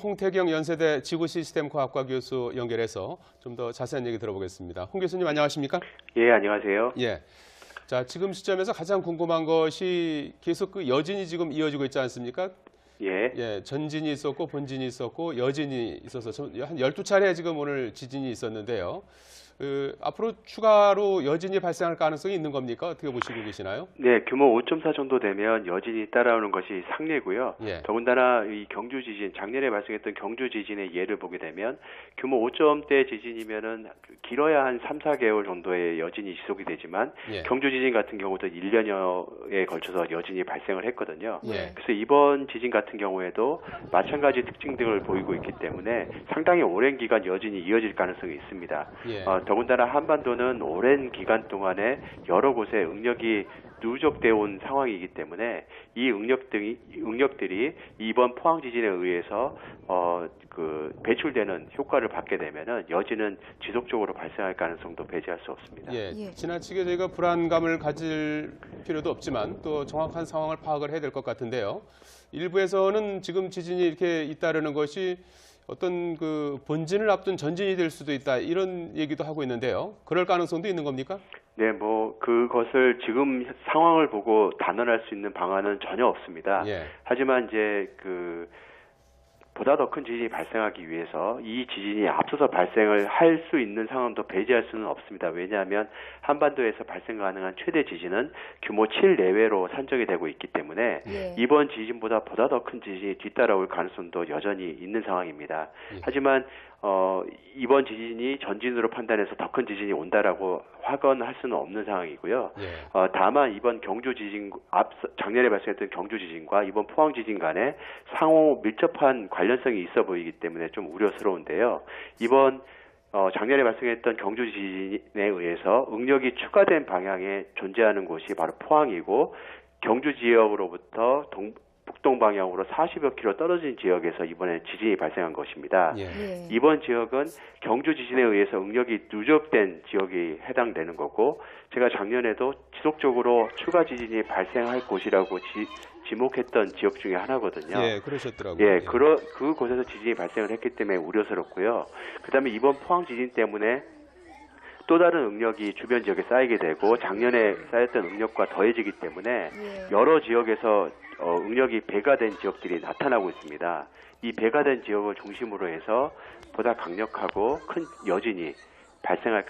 홍태경 연세대 지구시스템과학과 교수 연결해서 좀 더 자세한 얘기 들어보겠습니다. 홍 교수님 안녕하십니까? 예, 안녕하세요. 예. 자, 지금 시점에서 가장 궁금한 것이 계속 그 여진이 지금 이어지고 있지 않습니까? 예. 예, 전진이 있었고 본진이 있었고 여진이 있어서 한 12차례 지금 오늘 지진이 있었는데요. 앞으로 추가로 여진이 발생할 가능성이 있는 겁니까? 어떻게 보시고 계시나요? 네, 규모 5.4 정도 되면 여진이 따라오는 것이 상례고요. 예. 더군다나 이 경주 지진, 작년에 발생했던 경주 지진의 예를 보게 되면 규모 5점대 지진이면은 길어야 한 3, 4개월 정도의 여진이 지속이 되지만 예. 경주 지진 같은 경우도 1년여에 걸쳐서 여진이 발생을 했거든요. 예. 그래서 이번 지진 같은 경우에도 마찬가지 특징 등을 보이고 있기 때문에 상당히 오랜 기간 여진이 이어질 가능성이 있습니다. 예. 더군다나 한반도는 오랜 기간 동안에 여러 곳에 응력이 누적되어 온 상황이기 때문에 이 응력들이 이번 포항 지진에 의해서 배출되는 효과를 받게 되면은 여진은 지속적으로 발생할 가능성도 배제할 수 없습니다. 예. 지나치게 저희가 불안감을 가질 필요도 없지만 또 정확한 상황을 파악을 해야 될 것 같은데요. 일부에서는 지금 지진이 이렇게 잇따르는 것이 어떤 그 본진을 앞둔 전진이 될 수도 있다 이런 얘기도 하고 있는데요. 그럴 가능성도 있는 겁니까? 네, 그것을 지금 상황을 보고 단언할 수 있는 방안은 전혀 없습니다. 예. 하지만 이제 보다 더 큰 지진이 발생하기 위해서 이 지진이 앞서서 발생을 할 수 있는 상황도 배제할 수는 없습니다. 왜냐하면 한반도에서 발생 가능한 최대 지진은 규모 7 내외로 산정이 되고 있기 때문에 이번 지진보다 더 큰 지진이 뒤따라올 가능성도 여전히 있는 상황입니다. 하지만 이번 지진이 전진으로 판단해서 더 큰 지진이 온다라고 확언할 수는 없는 상황이고요. 다만 이번 경주 지진, 작년에 발생했던 경주 지진과 이번 포항 지진 간에 상호 밀접한 관련성이 있어 보이기 때문에 좀 우려스러운데요. 이번 작년에 발생했던 경주 지진에 의해서 응력이 추가된 방향에 존재하는 곳이 바로 포항이고 경주 지역으로부터 북동 방향으로 40여 킬로 떨어진 지역에서 이번에 지진이 발생한 것입니다. 이번 지역은 경주 지진에 의해서 응력이 누적된 지역이 해당되는 거고 제가 작년에도 지속적으로 추가 지진이 발생할 곳이라고 지목했던 지역 중에 하나거든요. 예, 그러셨더라고요. 예, 그곳에서 지진이 발생을 했기 때문에 우려스럽고요. 그다음에 이번 포항 지진 때문에 또 다른 응력이 주변 지역에 쌓이게 되고 작년에 쌓였던 응력과 더해지기 때문에 여러 지역에서 응력이 배가 된 지역들이 나타나고 있습니다. 이 배가 된 지역을 중심으로 해서 보다 강력하고 큰 여진이 발생할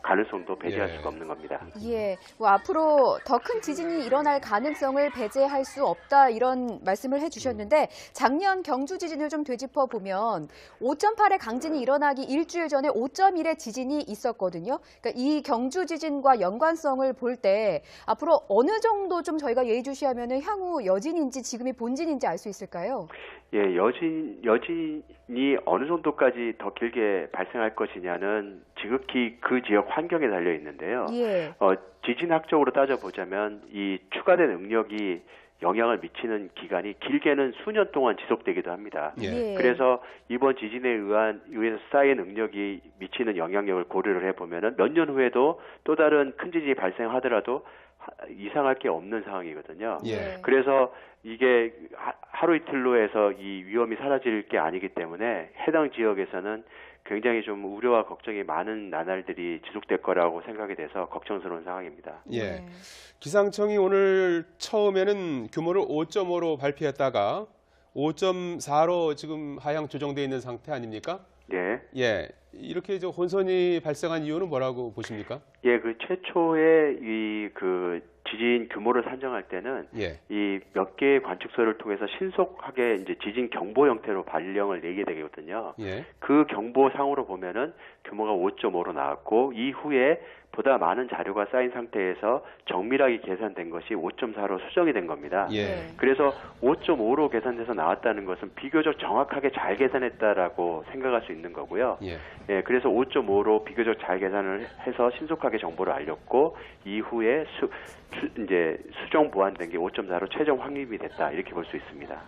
가능성도 배제할 수가 없는 겁니다. 예, 앞으로 더 큰 지진이 일어날 가능성을 배제할 수 없다 이런 말씀을 해주셨는데 작년 경주 지진을 좀 되짚어 보면 5.8의 강진이 일어나기 일주일 전에 5.1의 지진이 있었거든요. 그러니까 이 경주 지진과 연관성을 볼 때 앞으로 어느 정도 좀 저희가 예의주시하면 향후 여진인지 지금이 본진인지 알 수 있을까요? 예, 여진이 어느 정도까지 더 길게 발생할 것이냐는 지극히 그 지역 환경에 달려 있는데요. 지진학적으로 따져보자면 이 추가된 응력이 영향을 미치는 기간이 길게는 수년 동안 지속되기도 합니다. 그래서 이번 지진에 의해서 쌓인 응력이 미치는 영향력을 고려를 해보면 몇 년 후에도 또 다른 큰 지진이 발생하더라도 이상할 게 없는 상황이거든요. 그래서 이게 하루 이틀로 해서 이 위험이 사라질 게 아니기 때문에 해당 지역에서는 굉장히 좀 우려와 걱정이 많은 나날들이 지속될 거라고 생각이 돼서 걱정스러운 상황입니다. 예. 기상청이 오늘 처음에는 규모를 5.5로 발표했다가 5.4로 지금 하향 조정돼 있는 상태 아닙니까? 예. 이렇게 혼선이 발생한 이유는 뭐라고 보십니까? 예, 최초에 지진 규모를 산정할 때는 이 몇 개의 관측소를 통해서 신속하게 이제 지진 경보 형태로 발령을 내게 되거든요. 그 경보상으로 보면은 규모가 5.5로 나왔고 이후에 보다 많은 자료가 쌓인 상태에서 정밀하게 계산된 것이 5.4로 수정이 된 겁니다. 그래서 5.5로 계산돼서 나왔다는 것은 비교적 정확하게 잘 계산했다라고 생각할 수 있는 거고요. 그래서 5.5로 비교적 잘 계산을 해서 신속하게 정보를 알렸고 이후에 이제 수정 보완된 게 5.4로 최종 확립이 됐다 이렇게 볼 수 있습니다.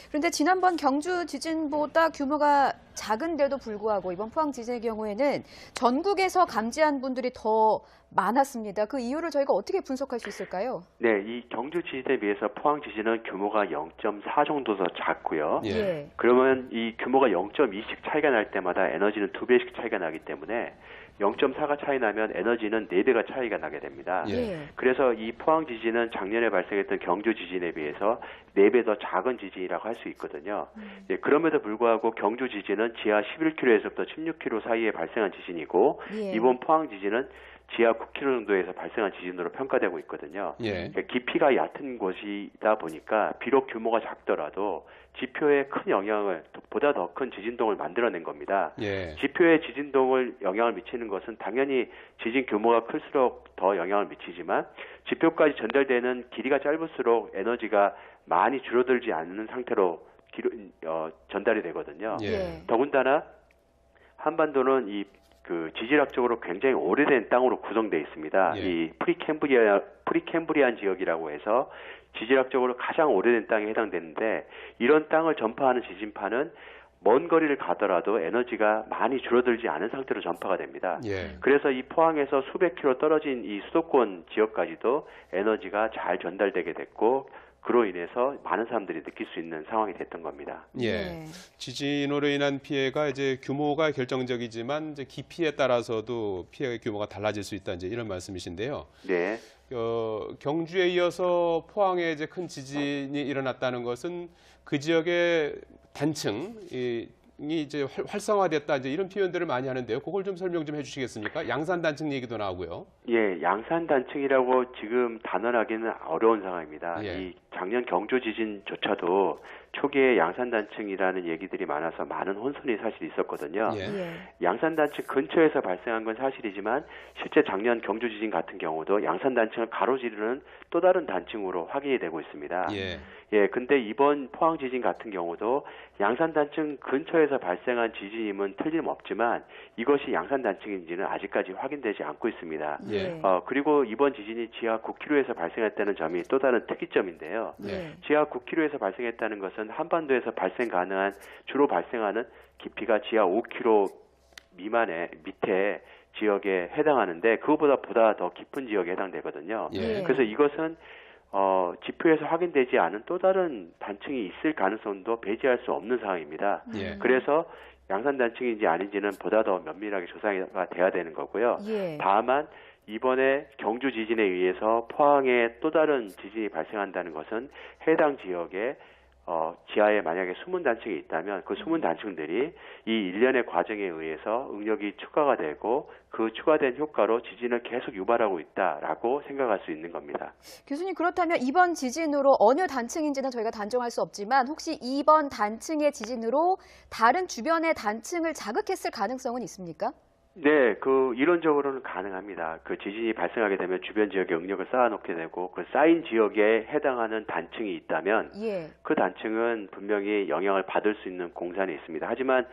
그런데 지난번 경주 지진보다 규모가 작은데도 불구하고 이번 포항 지진의 경우에는 전국에서 감지한 분들이 더 많았습니다. 그 이유를 저희가 어떻게 분석할 수 있을까요? 네, 이 경주 지진에 비해서 포항 지진은 규모가 0.4 정도 더 작고요. 예. 그러면 이 규모가 0.2씩 차이가 날 때마다 에너지는 2배씩 차이가 나기 때문에 0.4가 차이 나면 에너지는 4배가 차이가 나게 됩니다. 예. 그래서 이 포항 지진은 작년에 발생했던 경주 지진에 비해서 4배 더 작은 지진이라고 할 수 있거든요. 예, 그럼에도 불구하고 경주 지진은 지하 11km에서부터 16km 사이에 발생한 지진이고 예. 이번 포항 지진은 지하 9km 정도에서 발생한 지진으로 평가되고 있거든요. 예. 그러니까 깊이가 얕은 곳이다 보니까 비록 규모가 작더라도 지표에 큰 영향을, 보다 더 큰 지진동을 만들어낸 겁니다. 예. 지표에 지진동을 영향을 미치는 것은 당연히 지진 규모가 클수록 더 영향을 미치지만 지표까지 전달되는 길이가 짧을수록 에너지가 많이 줄어들지 않는 상태로 전달이 되거든요. 예. 더군다나 한반도는 그 지질학적으로 굉장히 오래된 땅으로 구성되어 있습니다. 예. 이 프리캠브리안 지역이라고 해서 지질학적으로 가장 오래된 땅에 해당되는데 이런 땅을 전파하는 지진파는 먼 거리를 가더라도 에너지가 많이 줄어들지 않은 상태로 전파가 됩니다. 예. 그래서 이 포항에서 수백 킬로 떨어진 이 수도권 지역까지도 에너지가 잘 전달되게 됐고 그로 인해서 많은 사람들이 느낄 수 있는 상황이 됐던 겁니다. 예. 지진으로 인한 피해가 이제 규모가 결정적이지만 이제 깊이에 따라서도 피해 규모가 달라질 수 있다 이제 이런 말씀이신데요. 네. 경주에 이어서 포항에 이제 큰 지진이 일어났다는 것은 그 지역의 단층이 이제 활성화됐다 이제 이런 표현들을 많이 하는데요. 그걸 좀 설명 좀 해주시겠습니까? 양산 단층 얘기도 나오고요. 예, 양산 단층이라고 지금 단언하기는 어려운 상황입니다. 예. 이 작년 경주 지진조차도 초기에 양산 단층이라는 얘기들이 많아서 많은 혼선이 사실 있었거든요. 예. 양산 단층 근처에서 발생한 건 사실이지만 실제 작년 경주 지진 같은 경우도 양산 단층을 가로지르는 또 다른 단층으로 확인이 되고 있습니다. 예. 근데 이번 포항 지진 같은 경우도 양산 단층 근처에서 발생한 지진임은 틀림없지만 이것이 양산 단층인지는 아직까지 확인되지 않고 있습니다. 예. 그리고 이번 지진이 지하 9km에서 발생했다는 점이 또 다른 특이점인데요. 지하 9km에서 발생했다는 것은 한반도에서 주로 발생하는 깊이가 지하 5km 밑에 지역에 해당하는데 그것보다 더 깊은 지역에 해당되거든요. 예. 그래서 이것은 지표에서 확인되지 않은 또 다른 단층이 있을 가능성도 배제할 수 없는 상황입니다. 예. 그래서 양산 단층인지 아닌지는 보다 더 면밀하게 조사가 돼야 되는 거고요. 다만 이번에 경주 지진에 의해서 포항에 또 다른 지진이 발생한다는 것은 해당 지역에 지하에 만약에 숨은 단층이 있다면 그 숨은 단층들이 이 일련의 과정에 의해서 응력이 추가가 되고 그 추가된 효과로 지진을 계속 유발하고 있다라고 생각할 수 있는 겁니다. 교수님, 그렇다면 이번 지진으로 어느 단층인지는 저희가 단정할 수 없지만 혹시 이번 단층의 지진으로 다른 주변의 단층을 자극했을 가능성은 있습니까? 네, 이론적으로는 가능합니다. 그 지진이 발생하게 되면 주변 지역에 응력을 쌓아놓게 되고 그 쌓인 지역에 해당하는 단층이 있다면 그 단층은 분명히 영향을 받을 수 있는 공산이 있습니다. 하지만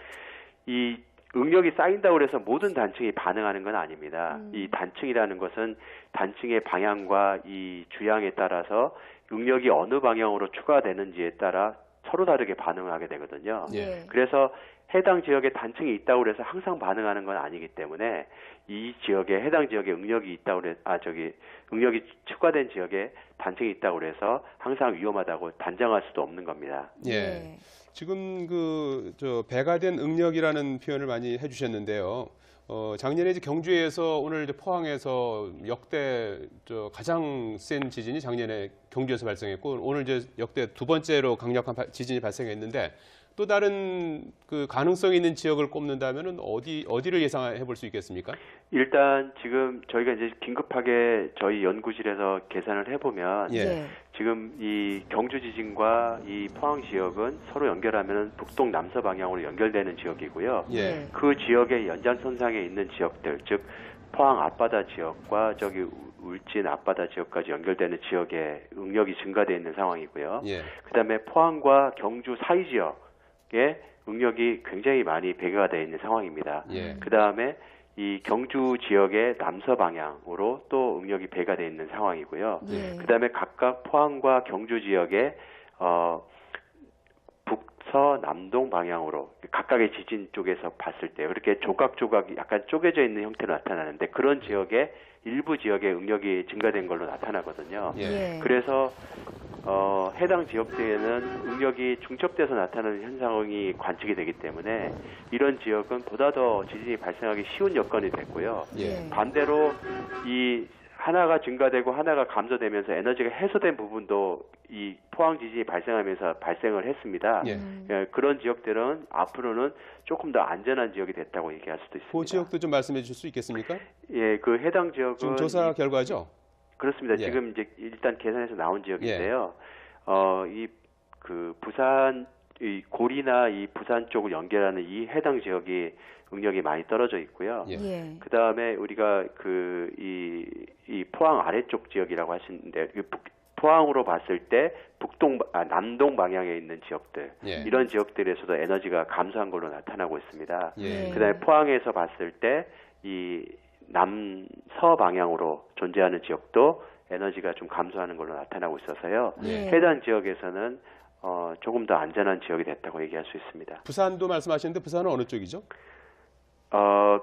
이 응력이 쌓인다고 해서 모든 단층이 반응하는 건 아닙니다. 이 단층이라는 것은 단층의 방향과 이 주양에 따라서 응력이 어느 방향으로 추가되는지에 따라 서로 다르게 반응을 하게 되거든요. 그래서 해당 지역에 단층이 있다고 해서 항상 반응하는 건 아니기 때문에 이 지역에 해당 지역에 응력이 응력이 추가된 지역에 단층이 있다고 해서 항상 위험하다고 단정할 수도 없는 겁니다. 예. 지금 배가 된 응력이라는 표현을 많이 해주셨는데요. 작년에 이제 경주에서 오늘 이제 포항에서 역대 가장 센 지진이 작년에 경주에서 발생했고 오늘 이제 역대 두 번째로 강력한 지진이 발생했는데 또 다른 그 가능성 있는 지역을 꼽는다면은 어디를 예상해 볼 수 있겠습니까? 일단 지금 저희가 이제 긴급하게 저희 연구실에서 계산을 해보면 지금 이 경주 지진과 이 포항 지역은 서로 연결하면 북동 남서 방향으로 연결되는 지역이고요. 그 지역의 연장선상에 있는 지역들, 즉 포항 앞바다 지역과 울진 앞바다 지역까지 연결되는 지역에 응력이 증가되어 있는 상황이고요. 그다음에 포항과 경주 사이 지역에 응력이 굉장히 많이 배가가 되어 있는 상황입니다. 그다음에 이 경주 지역의 남서 방향으로 또 응력이 배가 되어 있는 상황이고요. 그다음에 각각 포항과 경주 지역의 서남동 방향으로 각각의 지진 쪽에서 봤을 때 그렇게 조각조각이 약간 쪼개져 있는 형태로 나타나는데 그런 지역에 일부 지역의 응력이 증가된 걸로 나타나거든요. 예. 그래서 해당 지역대에는 응력이 중첩돼서 나타나는 현상이 관측이 되기 때문에 이런 지역은 보다 더 지진이 발생하기 쉬운 여건이 됐고요. 예. 반대로 이 하나가 증가되고 하나가 감소되면서 에너지가 해소된 부분도 이 포항 지진이 발생하면서 발생을 했습니다. 예. 예, 그런 지역들은 앞으로는 조금 더 안전한 지역이 됐다고 얘기할 수도 있습니다. 그 지역도 좀 말씀해 주실 수 있겠습니까? 예, 그 해당 지역은 지금 조사 결과죠? 그렇습니다. 예. 지금 이제 일단 계산해서 나온 지역인데요. 이 그 부산 이 고리나 이 부산 쪽을 연결하는 이 해당 지역이 응력이 많이 떨어져 있고요. 예. 예. 그 다음에 우리가 이 포항 아래쪽 지역이라고 하시는데 포항으로 봤을 때 남동 방향에 있는 지역들 예. 이런 지역들에서도 에너지가 감소한 걸로 나타나고 있습니다. 예. 그다음에 포항에서 봤을 때 이 남서 방향으로 존재하는 지역도 에너지가 좀 감소하는 걸로 나타나고 있어서요. 예. 해당 지역에서는 조금 더 안전한 지역이 됐다고 얘기할 수 있습니다. 부산도 말씀하셨는데 부산은 어느 쪽이죠?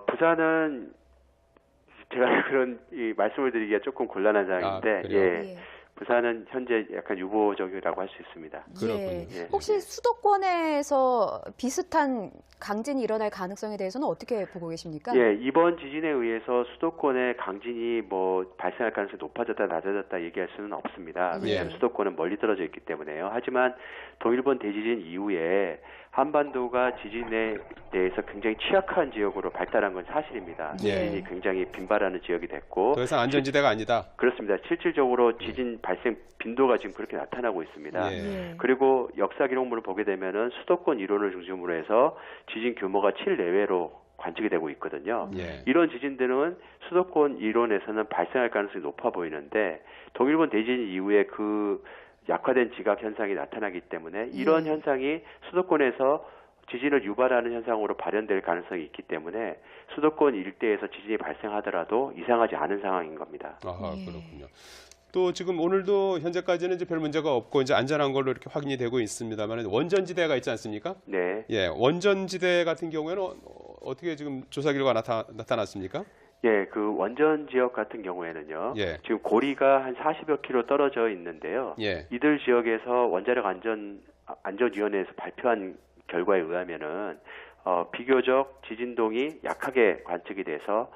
부산은 제가 그런 말씀을 드리기가 조금 곤란한 상황인데, 그래요? 예. 부산은 현재 약간 유보적이라고 할 수 있습니다. 그렇군요. 예. 예. 혹시 수도권에서 비슷한 강진이 일어날 가능성에 대해서는 어떻게 보고 계십니까? 예, 이번 지진에 의해서 수도권의 강진이 발생할 가능성이 높아졌다 낮아졌다 얘기할 수는 없습니다. 왜냐하면 예. 수도권은 멀리 떨어져 있기 때문에요. 하지만 동일본 대지진 이후에 한반도가 지진에 대해서 굉장히 취약한 지역으로 발달한 건 사실입니다. 예. 지진이 굉장히 빈발하는 지역이 됐고 더 이상 안전지대가 아니다. 그렇습니다. 실질적으로 지진 발생 빈도가 지금 그렇게 나타나고 있습니다. 예. 그리고 역사 기록물을 보게 되면은 수도권 이론을 중심으로 해서 지진 규모가 7 내외로 관측이 되고 있거든요. 예. 이런 지진들은 수도권 이론에서는 발생할 가능성이 높아 보이는데 동일본 대지진 이후에 그 약화된 지각 현상이 나타나기 때문에 이런 현상이 수도권에서 지진을 유발하는 현상으로 발현될 가능성이 있기 때문에 수도권 일대에서 지진이 발생하더라도 이상하지 않은 상황인 겁니다. 아하, 예. 그렇군요. 또 지금 오늘도 현재까지는 이제 별 문제가 없고 이제 안전한 걸로 이렇게 확인이 되고 있습니다만 원전지대가 있지 않습니까? 네. 예, 원전지대 같은 경우에는 어떻게 지금 조사 결과 나타났습니까? 예, 그 원전 지역 같은 경우에는요. 예. 지금 고리가 한 40여 킬로 떨어져 있는데요. 예. 이들 지역에서 원자력 안전위원회에서 발표한 결과에 의하면은 비교적 지진동이 약하게 관측이 돼서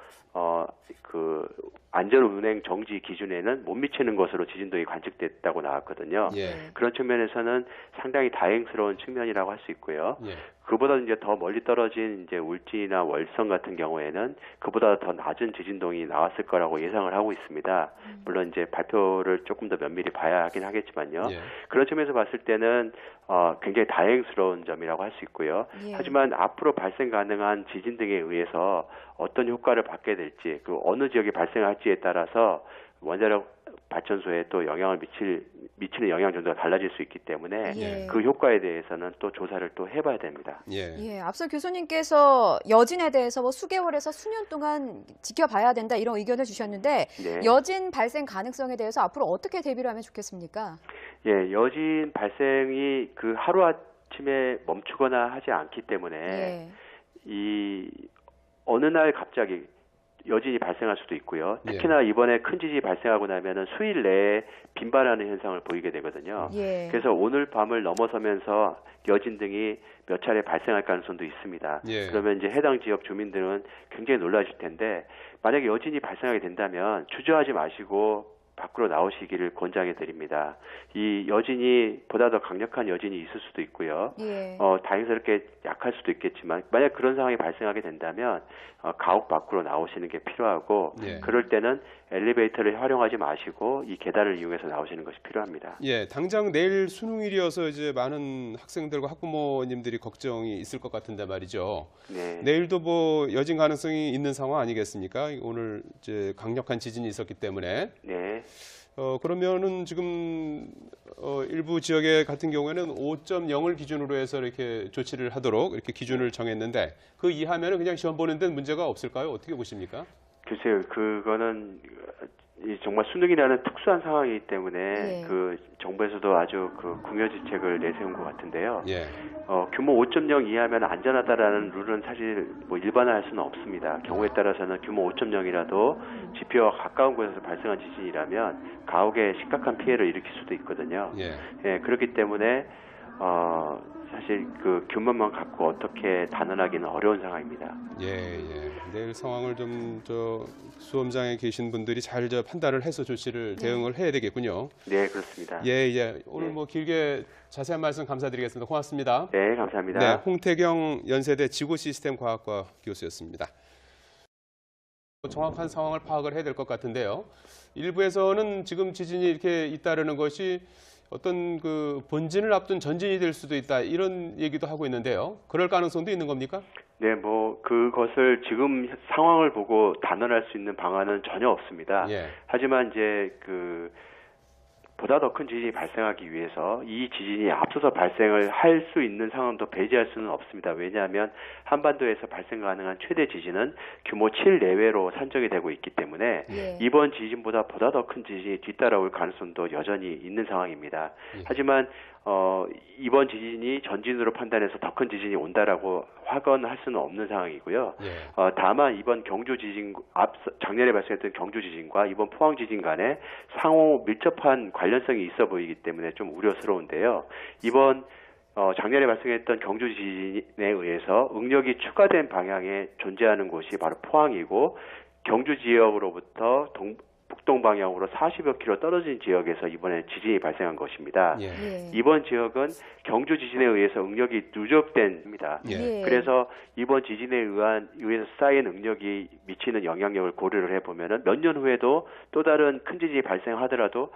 그 안전운행 정지 기준에는 못 미치는 것으로 지진동이 관측됐다고 나왔거든요. 예. 그런 측면에서는 상당히 다행스러운 측면이라고 할 수 있고요. 예. 그보다 이제 더 멀리 떨어진 이제 울진이나 월성 같은 경우에는 그보다 더 낮은 지진동이 나왔을 거라고 예상을 하고 있습니다. 물론 이제 발표를 조금 더 면밀히 봐야 하긴 하겠지만요. 예. 그런 측면에서 봤을 때는 굉장히 다행스러운 점이라고 할 수 있고요. 예. 하지만 앞으로 발생 가능한 지진 등에 의해서 어떤 효과를 받게 될지, 그 어느 지역이 발생할지에 따라서 원자력 발전소에 또 영향을 미치는 영향 정도가 달라질 수 있기 때문에 예. 그 효과에 대해서는 또 조사를 또 해봐야 됩니다. 예. 예, 앞서 교수님께서 여진에 대해서 수개월에서 수년 동안 지켜봐야 된다 이런 의견을 주셨는데 네. 여진 발생 가능성에 대해서 앞으로 어떻게 대비를 하면 좋겠습니까? 예, 여진 발생이 그 하루아침에 멈추거나 하지 않기 때문에 예. 이 어느 날 갑자기 여진이 발생할 수도 있고요. 예. 특히나 이번에 큰 지진이 발생하고 나면은 수일 내에 빈발하는 현상을 보이게 되거든요. 예. 그래서 오늘 밤을 넘어서면서 여진 등이 몇 차례 발생할 가능성도 있습니다. 예. 그러면 이제 해당 지역 주민들은 굉장히 놀라실 텐데 만약에 여진이 발생하게 된다면 주저하지 마시고 밖으로 나오시기를 권장해 드립니다. 이 여진이 보다 더 강력한 여진이 있을 수도 있고요. 예. 다행스럽게 약할 수도 있겠지만 만약 그런 상황이 발생하게 된다면 가옥 밖으로 나오시는 게 필요하고 예. 그럴 때는 엘리베이터를 활용하지 마시고 이 계단을 이용해서 나오시는 것이 필요합니다. 예, 당장 내일 수능일이어서 이제 많은 학생들과 학부모님들이 걱정이 있을 것 같은데 말이죠. 네. 내일도 뭐 여진 가능성이 있는 상황 아니겠습니까? 오늘 이제 강력한 지진이 있었기 때문에. 네. 그러면은 지금 일부 지역에 같은 경우에는 5.0을 기준으로 해서 이렇게 조치를 하도록 이렇게 기준을 정했는데 그 이하면은 그냥 시험 보는 데는 문제가 없을까요? 어떻게 보십니까? 글쎄요, 그거는 이 정말 수능이라는 특수한 상황이기 때문에 예. 그 정부에서도 아주 그 궁여지책을 내세운 것 같은데요. 예. 규모 5.0 이하면 안전하다라는 룰은 사실 뭐 일반화할 수는 없습니다. 경우에 따라서는 규모 5.0이라도 지표와 가까운 곳에서 발생한 지진이라면 가옥에 심각한 피해를 일으킬 수도 있거든요. 예. 그렇기 때문에 사실 그 규모만 갖고 어떻게 단언하기는 어려운 상황입니다. 예. 내일 상황을 좀 수험장에 계신 분들이 잘 판단을 해서 조치를 대응을 해야 되겠군요. 네, 그렇습니다. 예. 오늘 네. 뭐 길게 자세한 말씀 감사드리겠습니다. 고맙습니다. 네, 감사합니다. 네, 홍태경 연세대 지구시스템과학과 교수였습니다. 정확한 상황을 파악을 해야 될 것 같은데요. 일부에서는 지금 지진이 이렇게 잇따르는 것이 어떤 그 본진을 앞둔 전진이 될 수도 있다 이런 얘기도 하고 있는데요. 그럴 가능성도 있는 겁니까? 네, 뭐 그것을 지금 상황을 보고 단언할 수 있는 방안은 전혀 없습니다. 예. 하지만 이제 보다 더 큰 지진이 발생하기 위해서 이 지진이 앞서서 발생을 할 수 있는 상황도 배제할 수는 없습니다. 왜냐하면 한반도에서 발생 가능한 최대 지진은 규모 7 내외로 산정이 되고 있기 때문에 예. 이번 지진보다 보다 더 큰 지진이 뒤따라올 가능성도 여전히 있는 상황입니다. 하지만 이번 지진이 전진으로 판단해서 더 큰 지진이 온다라고 확언할 수는 없는 상황이고요. 예. 다만 이번 경주 지진 작년에 발생했던 경주 지진과 이번 포항 지진 간에 상호 밀접한 관련성이 있어 보이기 때문에 좀 우려스러운데요. 이번 작년에 발생했던 경주 지진에 의해서 응력이 추가된 방향에 존재하는 곳이 바로 포항이고 경주 지역으로부터 북동 방향으로 40여 킬로 떨어진 지역에서 이번에 지진이 발생한 것입니다. 예. 이번 지역은 경주 지진에 의해서 응력이 누적된입니다. 예. 그래서 이번 지진에 의해서 쌓인 응력이 미치는 영향력을 고려를 해보면은 몇 년 후에도 또 다른 큰 지진이 발생하더라도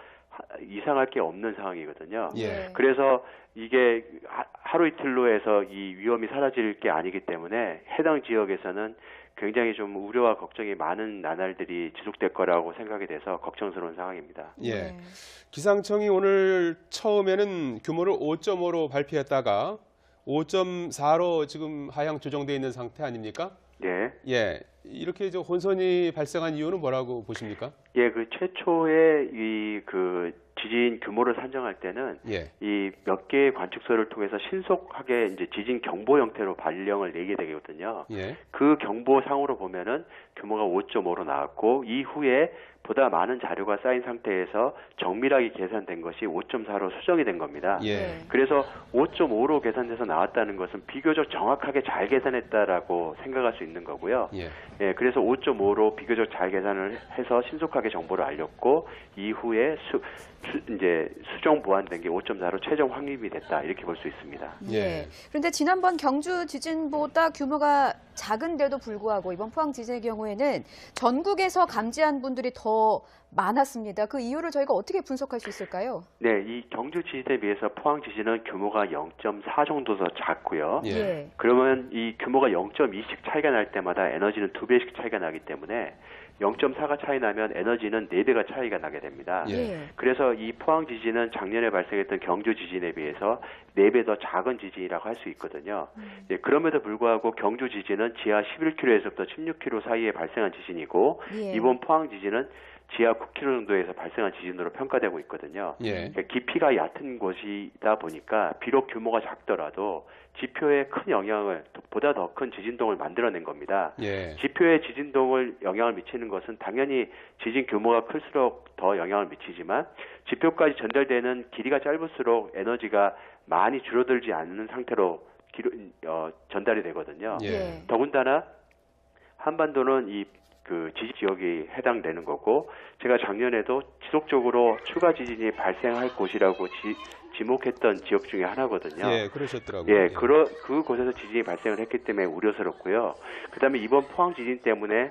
이상할 게 없는 상황이거든요. 예. 그래서 이게 하루 이틀로 해서 이 위험이 사라질 게 아니기 때문에 해당 지역에서는 굉장히 좀 우려와 걱정이 많은 나날들이 지속될 거라고 생각이 돼서 걱정스러운 상황입니다. 예. 기상청이 오늘 처음에는 규모를 5.5로 발표했다가 5.4로 지금 하향 조정돼 있는 상태 아닙니까? 네. 예. 이렇게 혼선이 발생한 이유는 뭐라고 보십니까? 예, 최초의 지진 규모를 산정할 때는 예. 이 몇 개의 관측소를 통해서 신속하게 이제 지진 경보 형태로 발령을 내게 되거든요. 예. 그 경보상으로 보면은 규모가 5.5로 나왔고 이후에 보다 많은 자료가 쌓인 상태에서 정밀하게 계산된 것이 5.4로 수정이 된 겁니다. 예. 그래서 5.5로 계산돼서 나왔다는 것은 비교적 정확하게 잘 계산했다라고 생각할 수 있는 거고요. 예. 그래서 5.5로 비교적 잘 계산을 해서 신속하게 정보를 알렸고 이후에 이제 수정 보완된 게 5.4로 최종 확립이 됐다 이렇게 볼 수 있습니다. 예. 그런데 지난번 경주 지진보다 규모가 작은데도 불구하고 이번 포항 지진의 경우에는 전국에서 감지한 분들이 더 많았습니다. 그 이유를 저희가 어떻게 분석할 수 있을까요? 네, 이 경주 지진에 비해서 포항 지진은 규모가 0.4 정도 더 작고요. 예. 그러면 이 규모가 0.2씩 차이가 날 때마다 에너지는 2배씩 차이가 나기 때문에 0.4가 차이 나면 에너지는 4배가 차이가 나게 됩니다. 예. 그래서 이 포항 지진은 작년에 발생했던 경주 지진에 비해서 4배 더 작은 지진이라고 할 수 있거든요. 그럼에도 불구하고 경주 지진은 지하 11km에서부터 16km 사이에 발생한 지진이고 예. 이번 포항 지진은 지하 9km 정도에서 발생한 지진으로 평가되고 있거든요. 예. 깊이가 얕은 곳이다 보니까 비록 규모가 작더라도 지표에 큰 영향을 보다 더 큰 지진동을 만들어낸 겁니다. 예. 지표에 지진동을 영향을 미치는 것은 당연히 지진 규모가 클수록 더 영향을 미치지만 지표까지 전달되는 길이가 짧을수록 에너지가 많이 줄어들지 않는 상태로 전달이 되거든요. 예. 더군다나 한반도는 지진 지역이 해당되는 거고 제가 작년에도 지속적으로 추가 지진이 발생할 곳이라고 지목했던 지역 중에 하나거든요. 예, 그러셨더라고요. 예, 그곳에서 지진이 발생을 했기 때문에 우려스럽고요. 그다음에 이번 포항 지진 때문에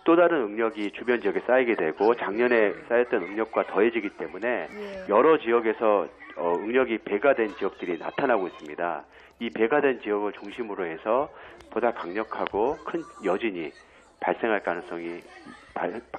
또 다른 응력이 주변 지역에 쌓이게 되고 작년에 쌓였던 응력과 더해지기 때문에 여러 지역에서 응력이 배가 된 지역들이 나타나고 있습니다. 이 배가 된 지역을 중심으로 해서 보다 강력하고 큰 여진이 발생할 가능성이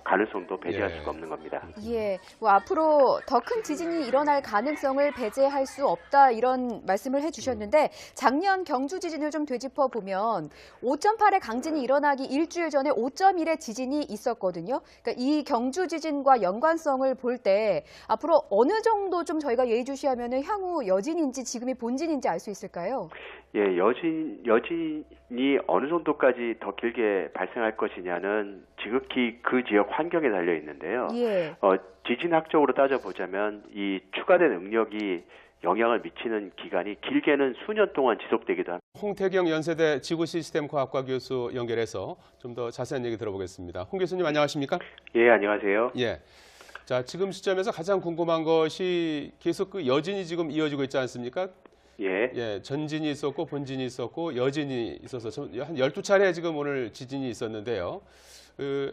가능성도 배제할 예. 수가 없는 겁니다. 예, 뭐 앞으로 더 큰 지진이 일어날 가능성을 배제할 수 없다 이런 말씀을 해주셨는데 작년 경주 지진을 좀 되짚어 보면 5.8의 강진이 일어나기 일주일 전에 5.1의 지진이 있었거든요. 그러니까 이 경주 지진과 연관성을 볼 때 앞으로 어느 정도 좀 저희가 예의주시하면 향후 여진인지 지금이 본진인지 알 수 있을까요? 예, 여진이 어느 정도까지 더 길게 발생할 것이냐는 지극히 그 지역 환경에 달려 있는데요. 예. 지진학적으로 따져보자면 이 추가된 응력이 영향을 미치는 기간이 길게는 수년 동안 지속되기도 합니다. 홍태경 연세대 지구시스템과학과 교수 연결해서 좀 더 자세한 얘기 들어보겠습니다. 홍 교수님 안녕하십니까? 예, 안녕하세요. 예. 자, 지금 시점에서 가장 궁금한 것이 계속 그 여진이 지금 이어지고 있지 않습니까? 예. 예, 전진이 있었고 본진이 있었고 여진이 있어서 한 12차례 지금 오늘 지진이 있었는데요.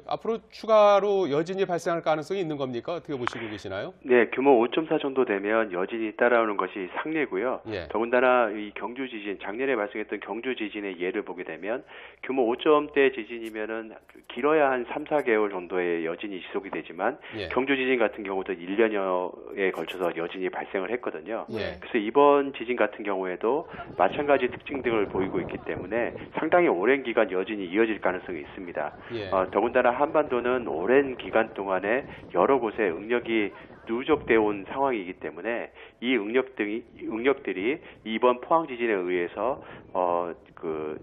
앞으로 추가로 여진이 발생할 가능성이 있는 겁니까? 어떻게 보시고 계시나요? 네, 규모 5.4 정도 되면 여진이 따라오는 것이 상례고요. 예. 더군다나 이 경주 지진, 작년에 발생했던 경주 지진의 예를 보게 되면 규모 5점대 지진이면은 길어야 한 3, 4개월 정도의 여진이 지속이 되지만 예. 경주 지진 같은 경우도 1년여에 걸쳐서 여진이 발생을 했거든요. 예. 그래서 이번 지진 같은 경우에도 마찬가지 특징 등을 보이고 있기 때문에 상당히 오랜 기간 여진이 이어질 가능성이 있습니다. 예. 더군다나 한반도는 오랜 기간 동안에 여러 곳에 응력이 누적되어 온 상황이기 때문에 이 응력들이 이번 포항 지진에 의해서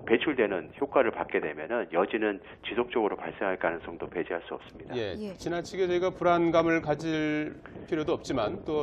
배출되는 효과를 받게 되면은 여진은 지속적으로 발생할 가능성도 배제할 수 없습니다. 예. 예. 지나치게 저희가 불안감을 가질 필요도 없지만 또